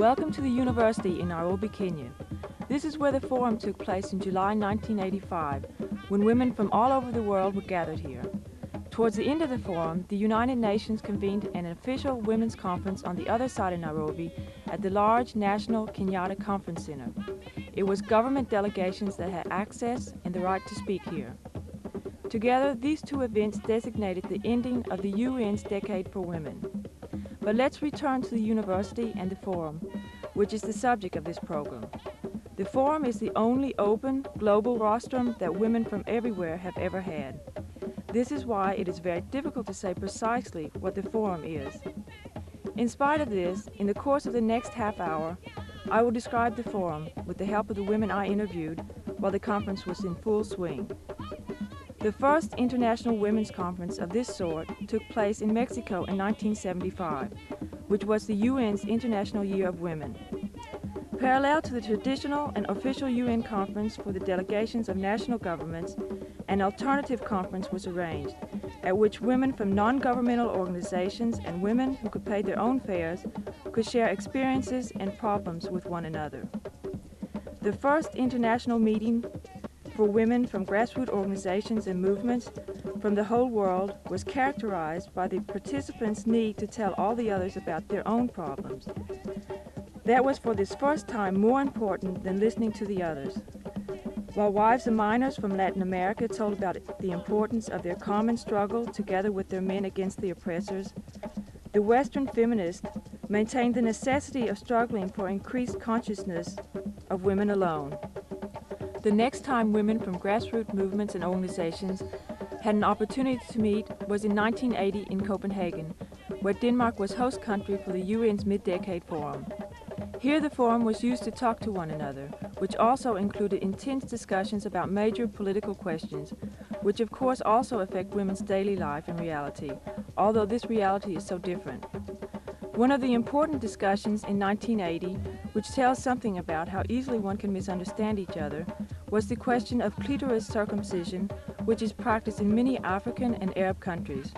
Welcome to the university in Nairobi, Kenya. This is where the forum took place in July 1985, when women from all over the world were gathered here. Towards the end of the forum, the United Nations convened an official women's conference on the other side of Nairobi at the large National Kenyatta Conference Center. It was government delegations that had access and the right to speak here. Together, these two events designated the ending of the UN's Decade for Women. But let's return to the university and the forum, which is the subject of this program. The forum is the only open, global rostrum that women from everywhere have ever had. This is why it is very difficult to say precisely what the forum is. In spite of this, in the course of the next half hour, I will describe the forum with the help of the women I interviewed while the conference was in full swing. The first International Women's Conference of this sort took place in Mexico in 1975, which was the UN's International Year of Women. Parallel to the traditional and official UN conference for the delegations of national governments, an alternative conference was arranged, at which women from non-governmental organizations and women who could pay their own fares could share experiences and problems with one another. The first international meeting for women from grassroots organizations and movements from the whole world was characterized by the participants' need to tell all the others about their own problems. That was for this first time more important than listening to the others. While wives of miners from Latin America told about the importance of their common struggle together with their men against the oppressors, the Western feminists maintained the necessity of struggling for increased consciousness of women alone. The next time women from grassroots movements and organizations had an opportunity to meet was in 1980 in Copenhagen, where Denmark was host country for the UN's Mid-Decade Forum. Here the forum was used to talk to one another, which also included intense discussions about major political questions, which of course also affect women's daily life and reality, although this reality is so different. One of the important discussions in 1980, which tells something about how easily one can misunderstand each other, was the question of clitoris circumcision, which is practiced in many African and Arab countries.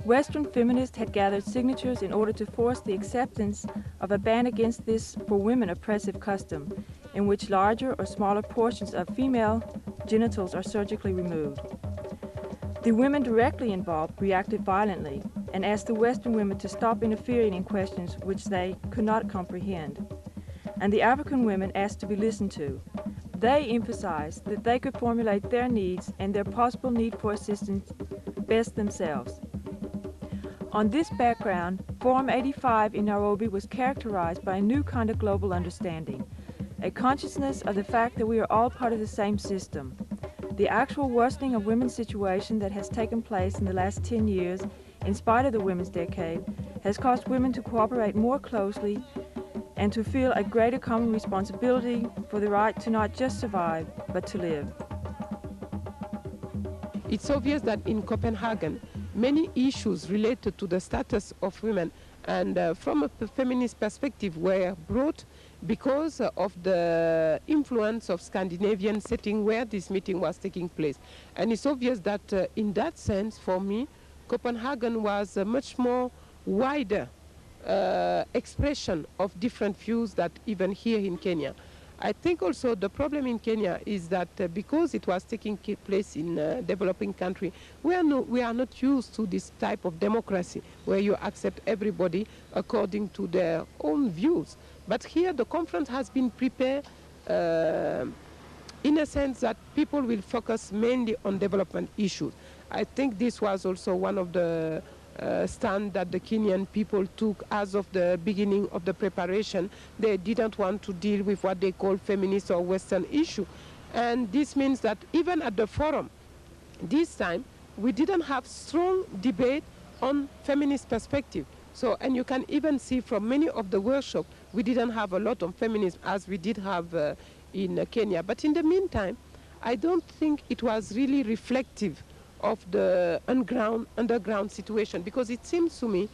Western feminists had gathered signatures in order to force the acceptance of a ban against this for women oppressive custom, in which larger or smaller portions of female genitals are surgically removed. The women directly involved reacted violently and asked the Western women to stop interfering in questions which they could not comprehend. And the African women asked to be listened to. They emphasized that they could formulate their needs and their possible need for assistance best themselves. On this background, Forum 85 in Nairobi was characterized by a new kind of global understanding, a consciousness of the fact that we are all part of the same system. The actual worsening of women's situation that has taken place in the last 10 years, in spite of the Women's Decade, has caused women to cooperate more closely and to feel a greater common responsibility for the right to not just survive, but to live. It's obvious that in Copenhagen, many issues related to the status of women and from a feminist perspective were brought because of the influence of Scandinavian setting where this meeting was taking place. And it's obvious that in that sense, for me, Copenhagen was a much more wider expression of different views that even here in Kenya. I think also the problem in Kenya is that because it was taking place in a developing country, we are not used to this type of democracy where you accept everybody according to their own views. But here the conference has been prepared in a sense that people will focus mainly on development issues. I think this was also one of the stand that the Kenyan people took as of the beginning of the preparation. They didn't want to deal with what they call feminist or Western issue. And this means that even at the forum, this time, we didn't have strong debate on feminist perspective. So, and you can even see from many of the workshops, we didn't have a lot of feminism as we did have in Kenya. But in the meantime, I don't think it was really reflective of the underground situation, because it seems to me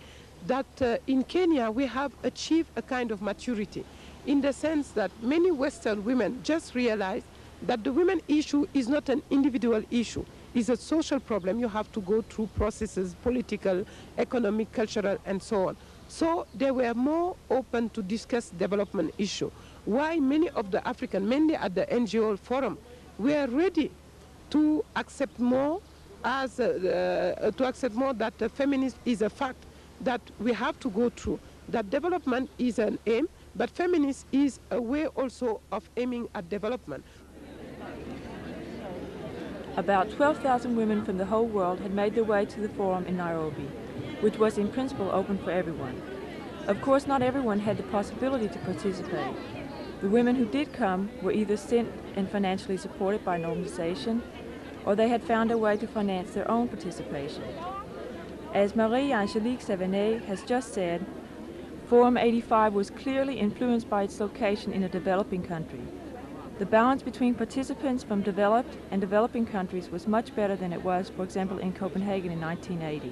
that in Kenya we have achieved a kind of maturity in the sense that many Western women just realize that the women issue is not an individual issue. It's a social problem. You have to go through processes, political, economic, cultural, and so on. So they were more open to discuss development issue. Why many of the African, mainly at the NGO Forum, were ready to accept more that the feminism is a fact that we have to go through, that development is an aim, but feminism is a way also of aiming at development. About 12,000 women from the whole world had made their way to the forum in Nairobi, which was in principle open for everyone. Of course, not everyone had the possibility to participate. The women who did come were either sent and financially supported by an organization, or they had found a way to finance their own participation. As Marie-Angélique Savenet has just said, Forum 85 was clearly influenced by its location in a developing country. The balance between participants from developed and developing countries was much better than it was, for example, in Copenhagen in 1980.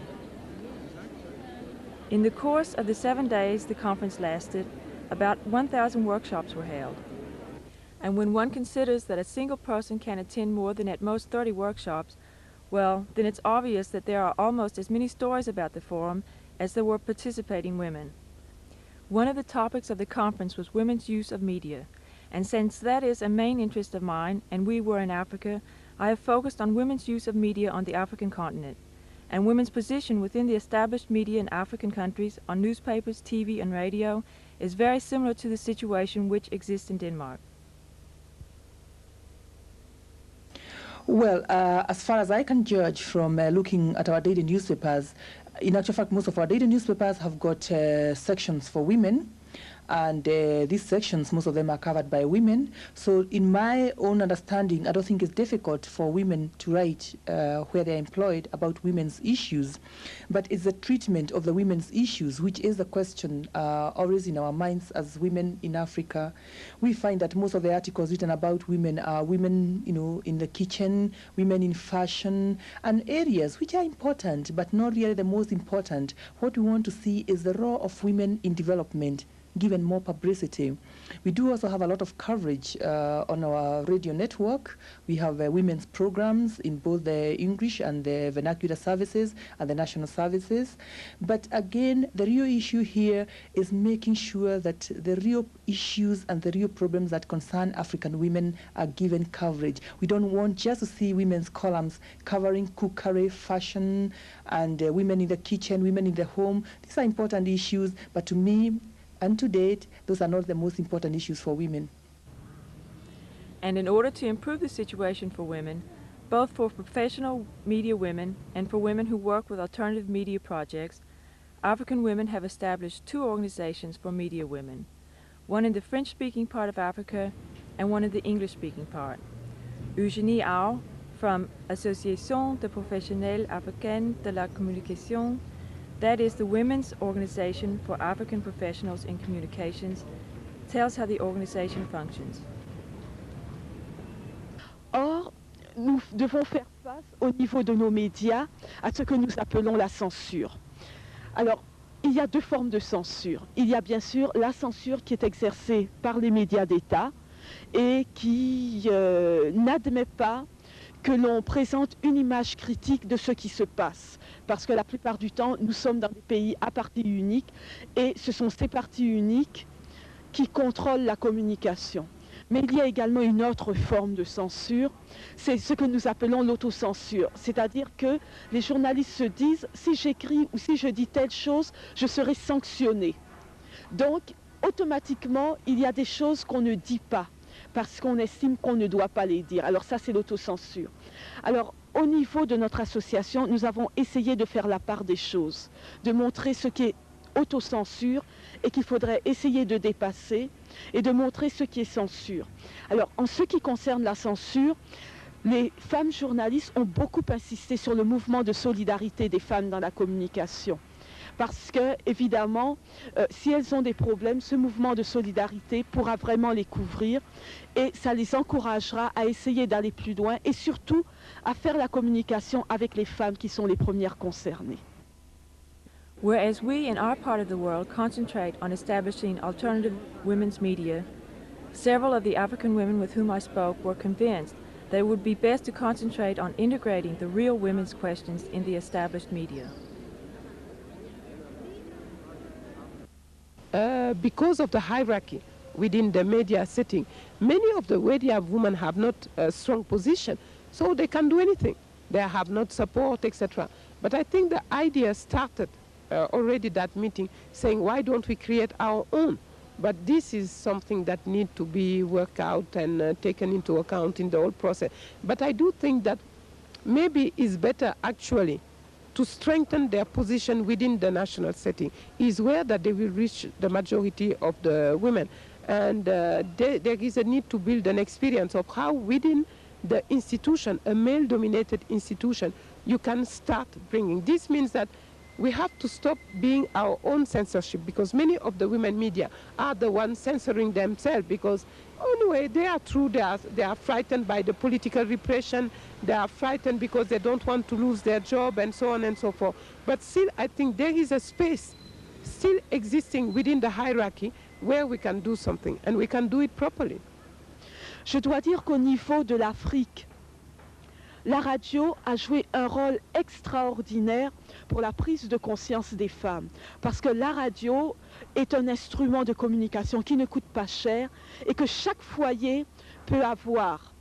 In the course of the 7 days the conference lasted, about 1,000 workshops were held. And when one considers that a single person can attend more than at most 30 workshops, well, then it's obvious that there are almost as many stories about the forum as there were participating women. One of the topics of the conference was women's use of media, and since that is a main interest of mine, and we were in Africa, I have focused on women's use of media on the African continent, and women's position within the established media in African countries on newspapers, TV, and radio is very similar to the situation which exists in Denmark. Well, as far as I can judge from looking at our daily newspapers, in actual fact, most of our daily newspapers have got sections for women. And these sections, most of them are covered by women. So in my own understanding, I don't think it's difficult for women to write where they're employed about women's issues. But it's the treatment of the women's issues, which is the question always in our minds as women in Africa. We find that most of the articles written about women are women, in the kitchen, women in fashion, and areas which are important, but not really the most important. What we want to see is the role of women in development given more publicity. We do also have a lot of coverage on our radio network. We have women's programs in both the English and the vernacular services and the national services. But again, the real issue here is making sure that the real issues and the real problems that concern African women are given coverage. We don't want just to see women's columns covering cookery, fashion, and women in the kitchen, women in the home. These are important issues, but to me, and to date, those are not the most important issues for women. And in order to improve the situation for women, both for professional media women and for women who work with alternative media projects, African women have established 2 organizations for media women, one in the French-speaking part of Africa and one in the English-speaking part. Eugénie Au from Association de Professionnels Africains de la Communication, that is the Women's Organization for African Professionals in Communications, tells how the organization functions. Or, nous devons faire face au niveau de nos médias à ce que nous appelons la censure. Alors, il y a 2 formes de censure. Il y a bien sûr la censure qui est exercée par les médias d'État et qui n'admet pas que l'on présente une image critique de ce qui se passe. Parce que la plupart du temps, nous sommes dans des pays à parti unique et ce sont ces partis uniques qui contrôlent la communication. Mais il y a également une autre forme de censure, c'est ce que nous appelons l'autocensure. C'est-à-dire que les journalistes se disent, si j'écris ou si je dis telle chose, je serai sanctionné. Donc, automatiquement, il y a des choses qu'on ne dit pas, parce qu'on estime qu'on ne doit pas les dire. Alors ça, c'est l'autocensure. Alors, au niveau de notre association, nous avons essayé de faire la part des choses, de montrer ce qui est autocensure et qu'il faudrait essayer de dépasser et de montrer ce qui est censure. Alors, en ce qui concerne la censure, les femmes journalistes ont beaucoup insisté sur le mouvement de solidarité des femmes dans la communication. Parce que, évidemment, si elles ont des problèmes, ce mouvement de solidarité pourra vraiment les couvrir et ça les encouragera à essayer d'aller plus loin et surtout à faire la communication avec les femmes qui sont les premières concernées. Whereas we in our part of the world concentrate on establishing alternative women's media, several of the African women with whom I spoke were convinced that it would be best to concentrate on integrating the real women's questions in the established media. because of the hierarchy within the media setting, many of the media women have not a strong position, so they can do anything. They have not support, etc. But I think the idea started already that meeting, saying, why don't we create our own? But this is something that needs to be worked out and taken into account in the whole process. But I do think that maybe it's better actually to strengthen their position within the national setting, is where that they will reach the majority of the women. And there is a need to build an experience of how within the institution, a male-dominated institution, you can start bringing. This means that we have to stop being our own censorship, because many of the women media are the ones censoring themselves, because anyway, they are true, they are frightened by the political repression, they are frightened because they don't want to lose their job and so on and so forth. But still, I think there is a space still existing within the hierarchy where we can do something, and we can do it properly. Je dois dire qu'au niveau de l'Afrique, la radio a joué un rôle extraordinaire pour la prise de conscience des femmes. Parce que la radio est un instrument de communication qui ne coûte pas cher et que chaque foyer peut avoir.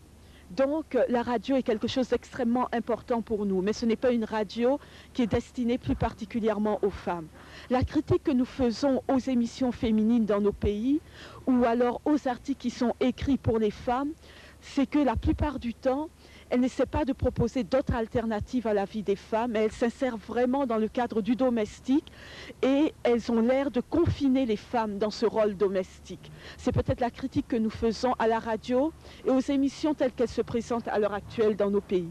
Donc la radio est quelque chose d'extrêmement important pour nous, mais ce n'est pas une radio qui est destinée plus particulièrement aux femmes. La critique que nous faisons aux émissions féminines dans nos pays, ou alors aux articles qui sont écrits pour les femmes, c'est que la plupart du temps, elles n'essaient pas de proposer d'autres alternatives à la vie des femmes, mais elles s'insèrent vraiment dans le cadre du domestique et elles ont l'air de confiner les femmes dans ce rôle domestique. C'est peut-être la critique que nous faisons à la radio et aux émissions telles qu'elles se présentent à l'heure actuelle dans nos pays.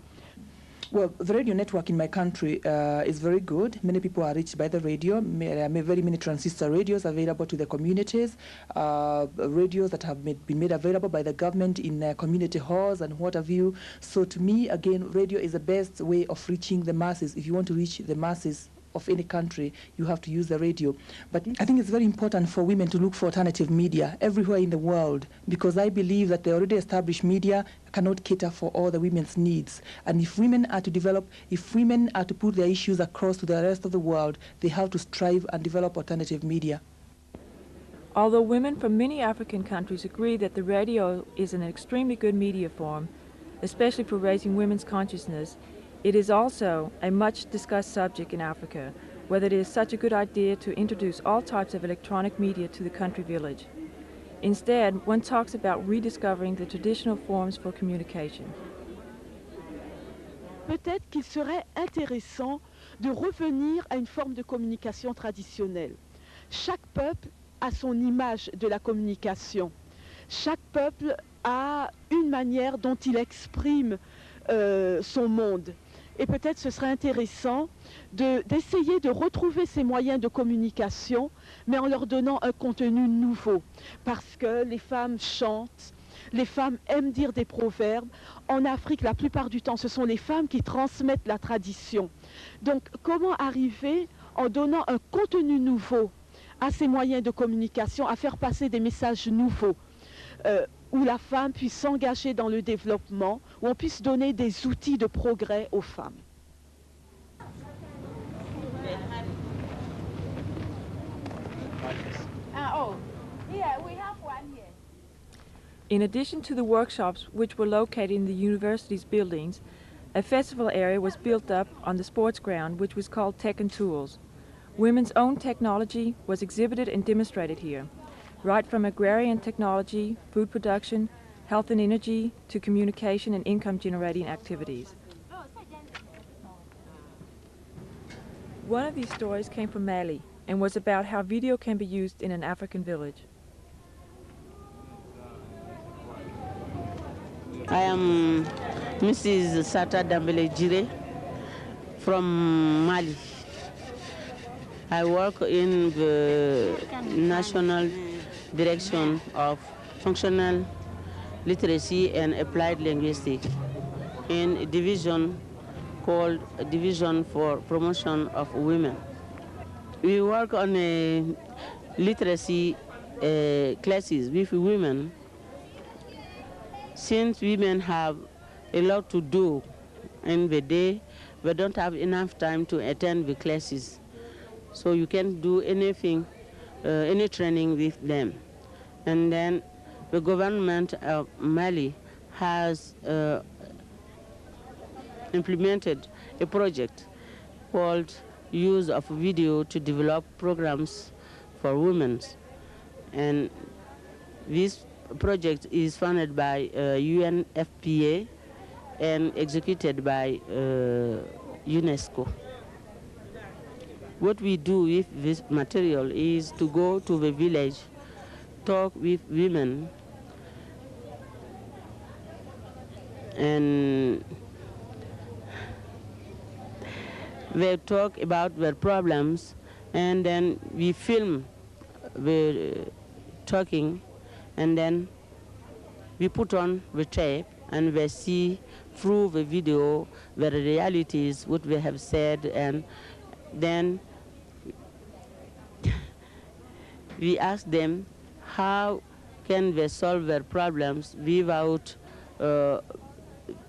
Well, the radio network in my country is very good. Many people are reached by the radio. There are very many transistor radios available to the communities, radios that have been made available by the government in community halls and what have you. So to me, again, radio is the best way of reaching the masses. If you want to reach the masses of any country, you have to use the radio. But I think it's very important for women to look for alternative media everywhere in the world, because I believe that the already established media cannot cater for all the women's needs. And if women are to develop, if women are to put their issues across to the rest of the world, they have to strive and develop alternative media. Although women from many African countries agree that the radio is an extremely good media form, especially for raising women's consciousness, it is also a much discussed subject in Africa, whether it is such a good idea to introduce all types of electronic media to the country village. Instead, one talks about rediscovering the traditional forms for communication. Peut-être qu'il serait intéressant de revenir à une forme de communication traditionnelle. Chaque peuple a son image de la communication. Chaque peuple a une manière dont il exprime son monde. Et peut-être ce serait intéressant d'essayer de retrouver ces moyens de communication, mais en leur donnant un contenu nouveau. Parce que les femmes chantent, les femmes aiment dire des proverbes. En Afrique, la plupart du temps, ce sont les femmes qui transmettent la tradition. Donc, comment arriver, en donnant un contenu nouveau à ces moyens de communication, à faire passer des messages nouveaux où la femme puisse s'engager dans le développement, où on puisse donner des outils de progrès aux femmes. In addition to the workshops which were located in the university's buildings, a festival area was built up on the sports ground which was called Tech and Tools. Women's own technology was exhibited and demonstrated here, right from agrarian technology, food production, health and energy, to communication and income generating activities. One of these stories came from Mali and was about how video can be used in an African village. I am Mrs. Sata Dambele Jire from Mali. I work in the National Direction of Functional Literacy and Applied Linguistics in a division called Division for Promotion of Women. We work on literacy classes with women. Since women have a lot to do in the day, we don't have enough time to attend the classes. So you can't do anything any training with them. And then the government of Mali has implemented a project called Use of Video to develop programs for women. And this project is funded by UNFPA and executed by UNESCO. What we do with this material is to go to the village, talk with women, and they talk about their problems, and then we film the talking, and then we put on the tape, and they see through the video the realities, what they have said, and then we ask them how can they solve their problems without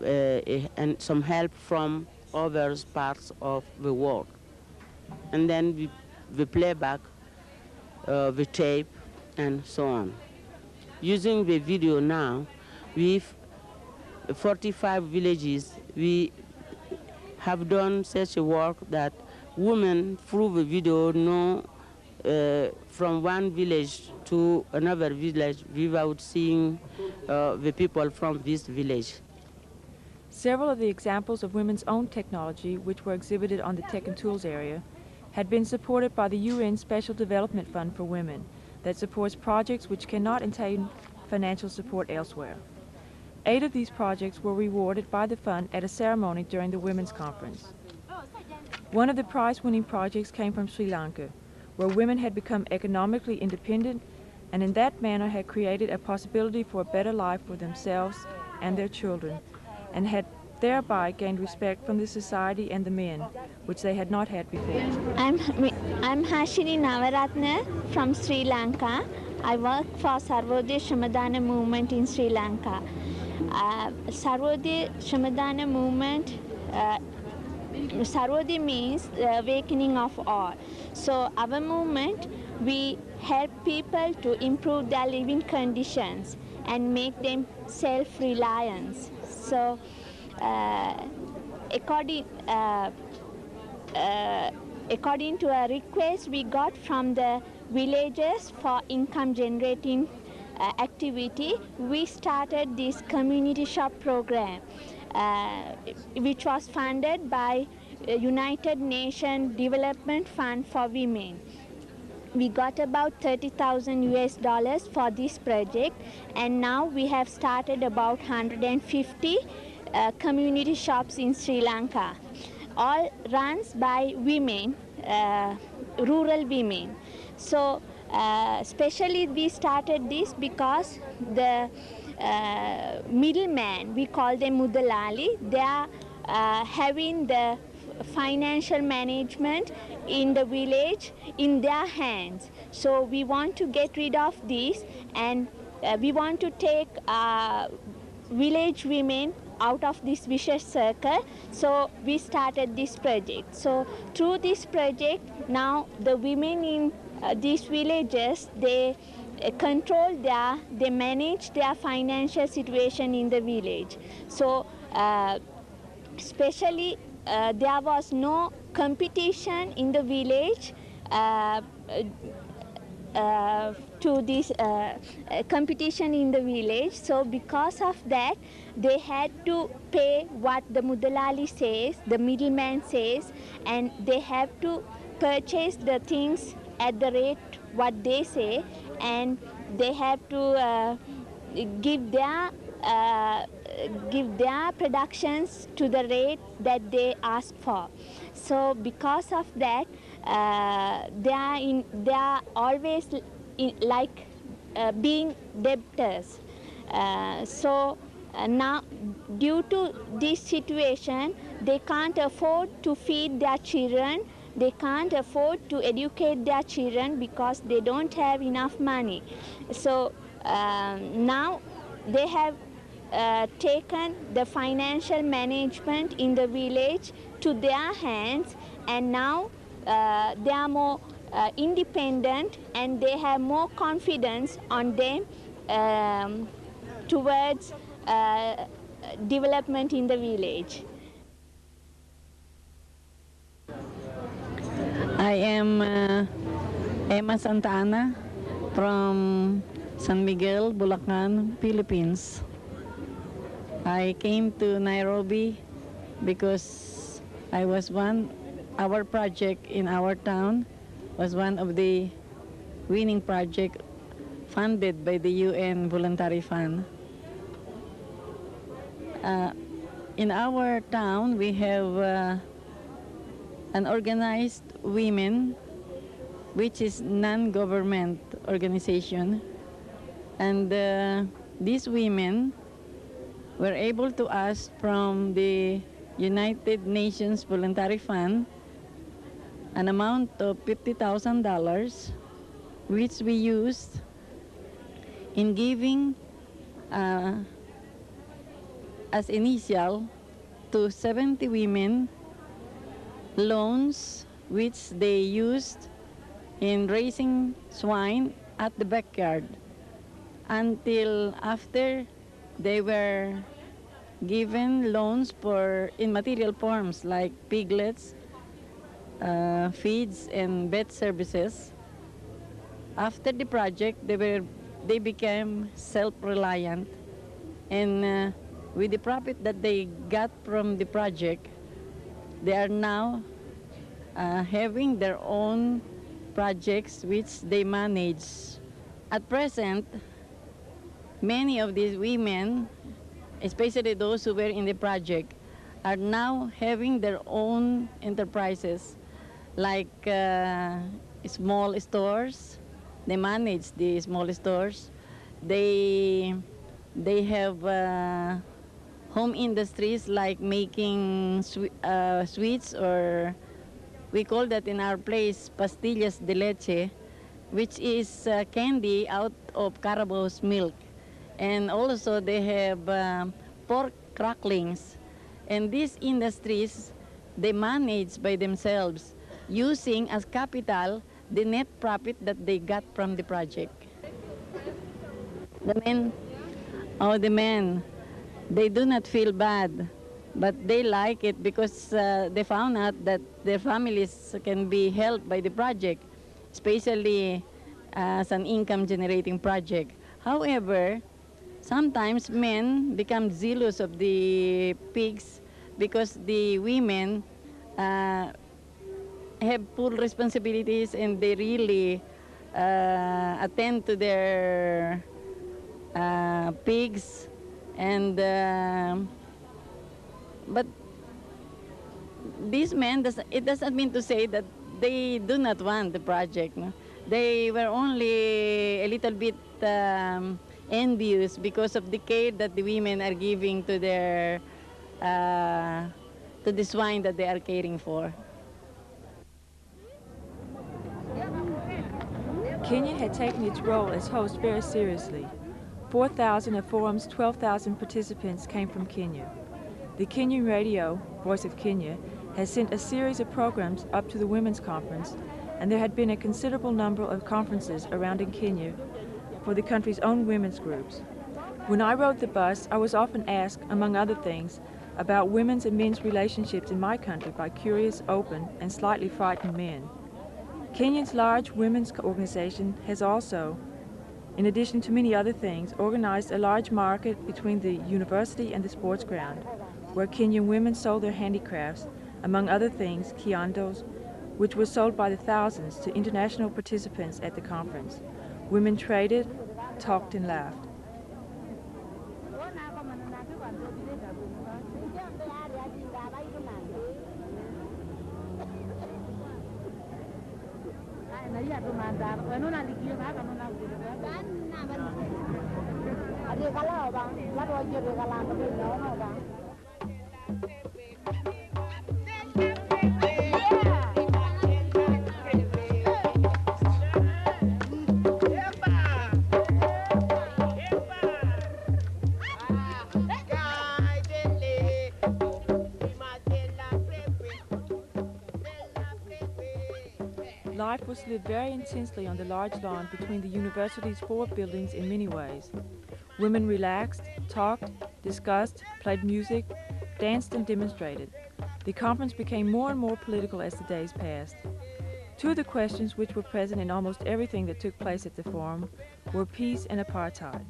and some help from other parts of the world. And then we play back the tape and so on. Using the video now, with 45 villages, we have done such a work that women through the video know from one village to another village without seeing the people from this village. Several of the examples of women's own technology, which were exhibited on the Tech and Tools area, had been supported by the UN Special Development Fund for Women that supports projects which cannot attain financial support elsewhere. 8 of these projects were rewarded by the fund at a ceremony during the Women's Conference. One of the prize-winning projects came from Sri Lanka, where women had become economically independent and in that manner had created a possibility for a better life for themselves and their children, and had thereby gained respect from the society and the men, which they had not had before. I'm Hashini Navaratna from Sri Lanka. I work for Sarvodaya Shramadana movement in Sri Lanka. Sarvodaya Shramadana movement, Sarvodaya means the awakening of all. So our movement, we help people to improve their living conditions and make them self-reliant. So according to a request we got from the villagers for income generating activity, we started this community shop program, which was funded by United Nations Development Fund for Women. We got about $30,000 for this project, and now we have started about 150 community shops in Sri Lanka, all runs by women, rural women. So especially we started this because the middleman, we call them Mudalali, they are having the financial management in the village in their hands. So we want to get rid of this, and we want to take village women out of this vicious circle. So we started this project. So through this project, now the women in these villages, they they manage their financial situation in the village. So especially there was no competition in the village to this competition in the village. So because of that, they had to pay what the Mudalali says, the middleman says, and they have to purchase the things at the rate what they say, and they have to give their productions to the rate that they ask for. So because of that, they are always being debtors. So now, due to this situation, they can't afford to feed their children. They can't afford to educate their children because they don't have enough money. So now they have taken the financial management in the village to their hands, and now they are more independent, and they have more confidence on them towards development in the village. I am Emma Santana from San Miguel, Bulacan, Philippines. I came to Nairobi because our project in our town was one of the winning project funded by the UN Voluntary Fund. In our town, we have an organized women, which is non-government organization, and these women were able to ask from the United Nations Voluntary Fund an amount of $50,000, which we used in giving as initial to 70 women loans, which they used in raising swine at the backyard until after they were given loans in material forms like piglets, feeds, and vet services. After the project, they became self-reliant, and with the profit that they got from the project, they are now having their own projects which they manage. At present, many of these women, especially those who were in the project, are now having their own enterprises, like small stores. They manage the small stores. They have home industries like making sweets, or we call that in our place pastillas de leche, which is candy out of Carabao's milk. And also they have pork cracklings. And these industries, they manage by themselves, using as capital the net profit that they got from the project. The men, they do not feel bad, but they like it because they found out that their families can be helped by the project, especially as an income-generating project. However, sometimes men become zealous of the pigs because the women have full responsibilities, and they really attend to their pigs, and but these men, it doesn't mean to say that they do not want the project. No? They were only a little bit envious because of the care that the women are giving to their to the swine that they are caring for. Kenya had taken its role as host very seriously. 4,000 of Forum's 12,000 participants came from Kenya. The Kenyan radio, Voice of Kenya, has sent a series of programs up to the Women's Conference, and there had been a considerable number of conferences around in Kenya for the country's own women's groups. When I rode the bus, I was often asked, among other things, about women's and men's relationships in my country by curious, open, and slightly frightened men. Kenya's large women's organization has also, in addition to many other things, organized a large market between the university and the sports ground, where Kenyan women sold their handicrafts, among other things, kiondos, which were sold by the thousands to international participants at the conference. Women traded, talked, and laughed. life was lived very intensely on the large lawn between the university's 4 buildings in many ways. Women relaxed, talked, discussed, played music, danced and demonstrated. The conference became more and more political as the days passed. 2 of the questions which were present in almost everything that took place at the forum were peace and apartheid.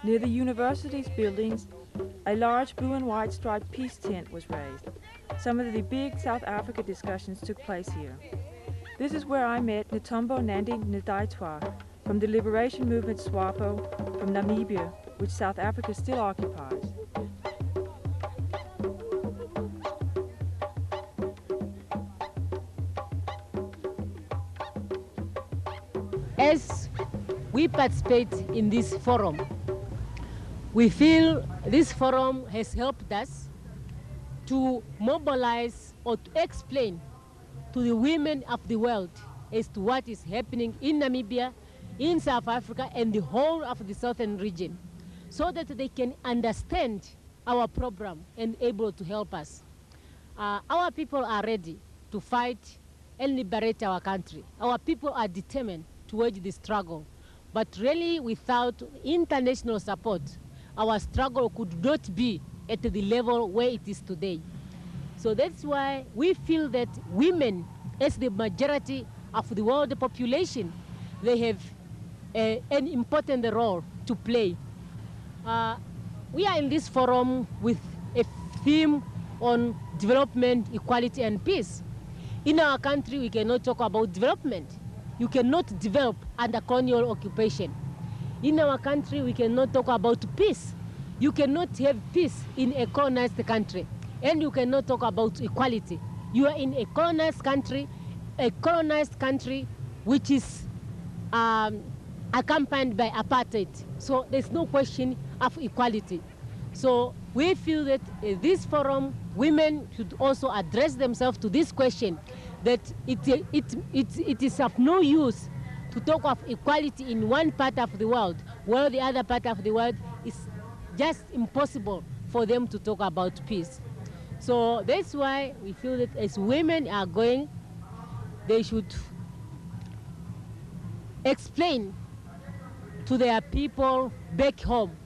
Near the university's buildings, a large blue and white striped peace tent was raised. Some of the big South Africa discussions took place here. This is where I met Ntombo Nandi Ndaitwa from the liberation movement SWAPO from Namibia, which South Africa still occupies. As we participate in this forum, we feel this forum has helped us to mobilize or to explain to the women of the world as to what is happening in Namibia, in South Africa, and the whole of the southern region, so that they can understand our program and able to help us. Our people are ready to fight and liberate our country. Our people are determined to wage the struggle, but really without international support, our struggle could not be at the level where it is today. So that's why we feel that women, as the majority of the world population, they have an important role to play. We are in this forum with a theme on development, equality, and peace. In our country, we cannot talk about development. You cannot develop under colonial occupation. In our country, we cannot talk about peace. You cannot have peace in a colonized country. And you cannot talk about equality. You are in a colonized country which is accompanied by apartheid. So there's no question of equality. So we feel that in this forum, women should also address themselves to this question, that it is of no use to talk of equality in one part of the world, while the other part of the world is just impossible for them to talk about peace. So that's why we feel that as women are going, they should explain to their people back home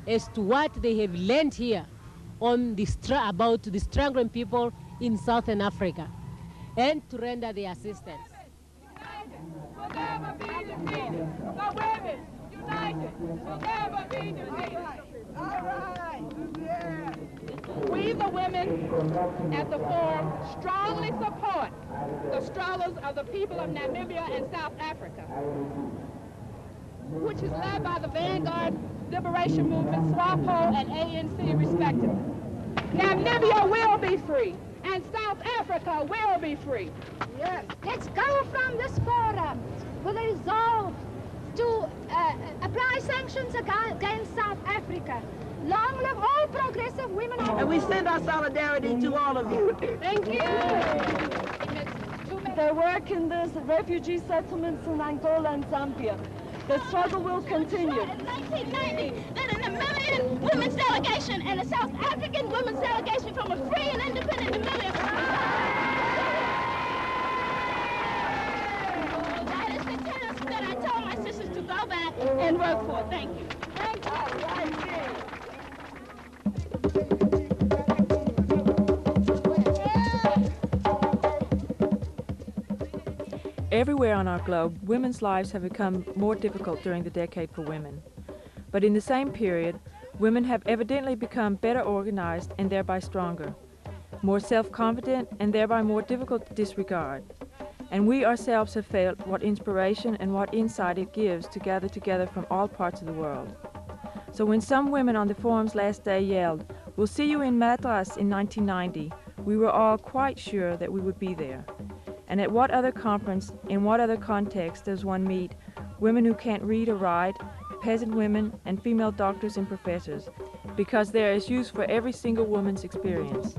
as to what they have learned here on about the struggling people in Southern Africa, and to render the assistance. We, the women at the forum, strongly support the struggles of the people of Namibia and South Africa, which is led by the Vanguard Liberation Movement, SWAPO, and ANC, respectively. Namibia will be free, and South Africa will be free. Yes. Let's go from this forum with a resolve to apply sanctions against South Africa. Long live all progressive women. And we send our solidarity to all of you. Thank you. They work in the refugee settlements in Angola and Zambia. The struggle will continue. In 1990, that a Namibian women's delegation and a South African women's delegation from a free and independent Namibia. That is the tenets that I told my sisters to go back and work for. Thank you. Thank you. Everywhere on our globe, women's lives have become more difficult during the decade for women. But in the same period, women have evidently become better organized and thereby stronger, more self-confident and thereby more difficult to disregard. And we ourselves have felt what inspiration and what insight it gives to gather together from all parts of the world. So when some women on the forum's last day yelled, "We'll see you in Madras in 1990, we were all quite sure that we would be there. And at what other conference, in what other context does one meet women who can't read or write, peasant women, and female doctors and professors? Because there is use for every single woman's experience.